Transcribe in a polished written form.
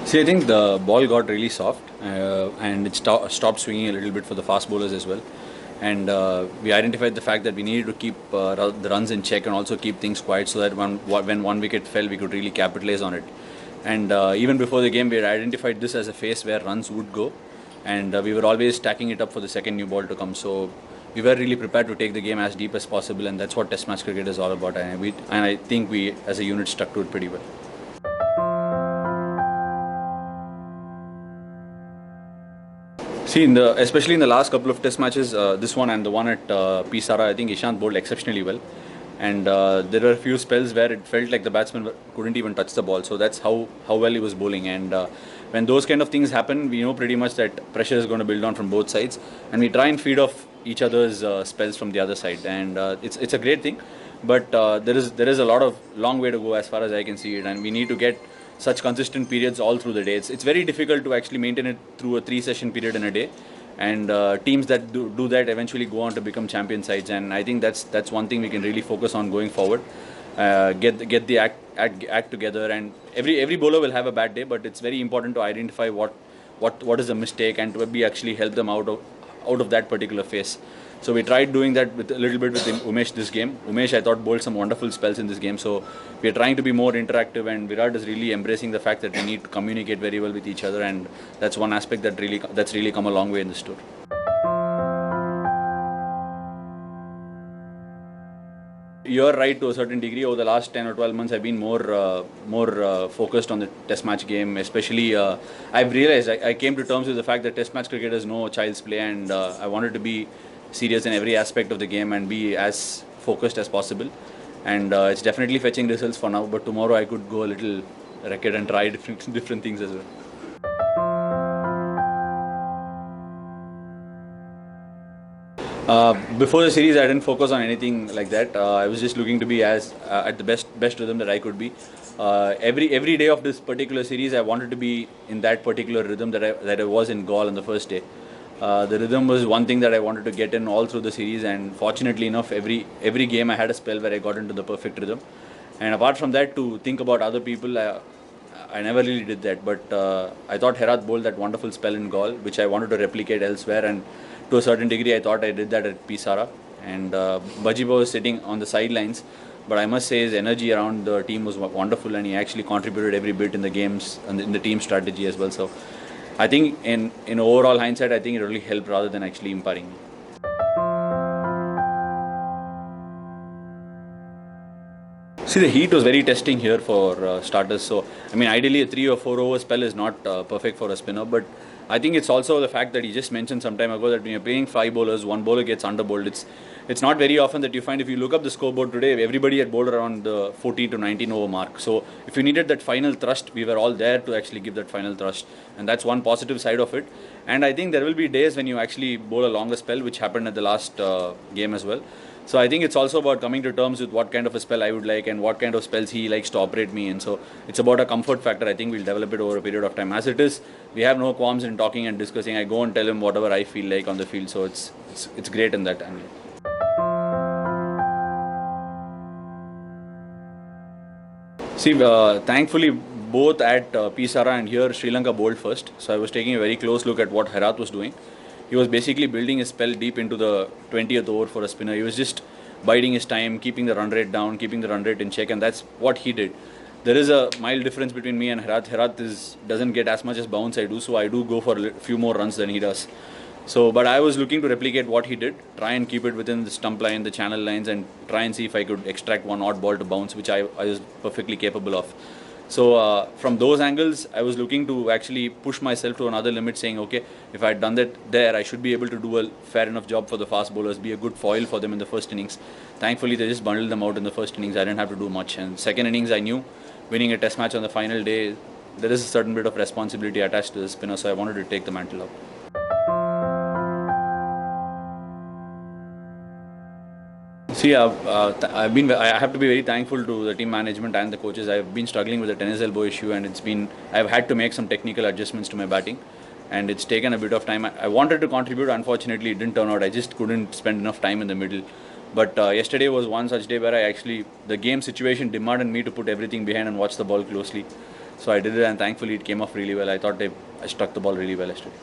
See, I think the ball got really soft and it stopped swinging a little bit for the fast bowlers as well. And we identified the fact that we needed to keep the runs in check and also keep things quiet so that when one wicket fell, we could really capitalize on it. And even before the game, we had identified this as a phase where runs would go. And we were always stacking it up for the second new ball to come. So we were really prepared to take the game as deep as possible. And that's what Test match cricket is all about. And I think we, as a unit, stuck to it pretty well. See, especially in the last couple of Test matches, this one and the one at Pisara, I think Ishant bowled exceptionally well. And there were a few spells where it felt like the batsman couldn't even touch the ball. So that's how well he was bowling. And when those kind of things happen, we know pretty much that pressure is going to build on from both sides. And we try and feed off each other's spells from the other side. And it's a great thing. But there is a long way to go as far as I can see it. And we need to get such consistent periods all through the day. It's very difficult to actually maintain it through a 3-session period in a day. And teams that do that eventually go on to become champion sides. And I think that's one thing we can really focus on going forward. Get the act together. And every bowler will have a bad day, but it's very important to identify what is a mistake and to be actually help them out of that particular phase. So we tried doing that with a little bit with Umesh this game. Umesh, I thought, bowled some wonderful spells in this game. So we are trying to be more interactive, and Virat is really embracing the fact that we need to communicate very well with each other, and that's one aspect that's really come a long way in this tour. You're right to a certain degree. Over the last 10 or 12 months, I've been more focused on the Test match game. Especially, I've realized I came to terms with the fact that Test match cricket is no child's play, and I wanted to be serious in every aspect of the game and be as focused as possible. And it's definitely fetching results for now. But tomorrow I could go a little racket and try different things as well. Before the series, I didn't focus on anything like that. I was just looking to be as at the best rhythm that I could be. Every day of this particular series, I wanted to be in that particular rhythm that I was in Gaul on the first day. The rhythm was one thing that I wanted to get in all through the series, and fortunately enough, every game I had a spell where I got into the perfect rhythm. And apart from that, to think about other people, I never really did that. But I thought Herath bowled that wonderful spell in Gaul, which I wanted to replicate elsewhere. And to a certain degree, I thought I did that at Pisara. And Bajiba was sitting on the sidelines. But I must say his energy around the team was wonderful, and he actually contributed every bit in the games and in the team strategy as well. So I think in overall hindsight, I think it really helped rather than actually empowering me. See, the heat was very testing here for starters. So, I mean, ideally a 3 or 4 over spell is not perfect for a spinner. But I think it's also the fact that he just mentioned some time ago that when you're playing 5 bowlers, one bowler gets underbowled. It's not very often that you find, if you look up the scoreboard today, everybody had bowled around the 14 to 19 over mark. So if you needed that final thrust, we were all there to actually give that final thrust. And that's one positive side of it. And I think there will be days when you actually bowl a longer spell, which happened at the last game as well. So I think it's also about coming to terms with what kind of a spell I would like and what kind of spells he likes to operate me in. So it's about a comfort factor. I think we'll develop it over a period of time. As it is, we have no qualms in talking and discussing. I go and tell him whatever I feel like on the field. So it's great in that angle. See, thankfully, both at Pisara and here, Sri Lanka bowled first. So I was taking a very close look at what Herath was doing. He was basically building his spell deep into the 20th over for a spinner. He was just biding his time, keeping the run rate down, keeping the run rate in check, and that's what he did. There is a mild difference between me and Herath. Herath doesn't get as much as bounce I do, so I do go for a few more runs than he does. So, but I was looking to replicate what he did, try and keep it within the stump line, the channel lines, and try and see if I could extract one odd ball to bounce, which I was perfectly capable of. So from those angles, I was looking to actually push myself to another limit, saying, okay, if I had done that there, I should be able to do a fair enough job for the fast bowlers, be a good foil for them in the first innings. Thankfully, they just bundled them out in the first innings. I didn't have to do much. And second innings, I knew winning a test match on the final day, there is a certain bit of responsibility attached to the spinner, so I wanted to take the mantle up. See, I have to be very thankful to the team management and the coaches. I've been struggling with a tennis elbow issue, and I've had to make some technical adjustments to my batting, and it's taken a bit of time. I wanted to contribute. Unfortunately, it didn't turn out. I just couldn't spend enough time in the middle. But yesterday was one such day where the game situation demanded me to put everything behind and watch the ball closely. So I did it, and thankfully it came off really well. I thought I struck the ball really well yesterday.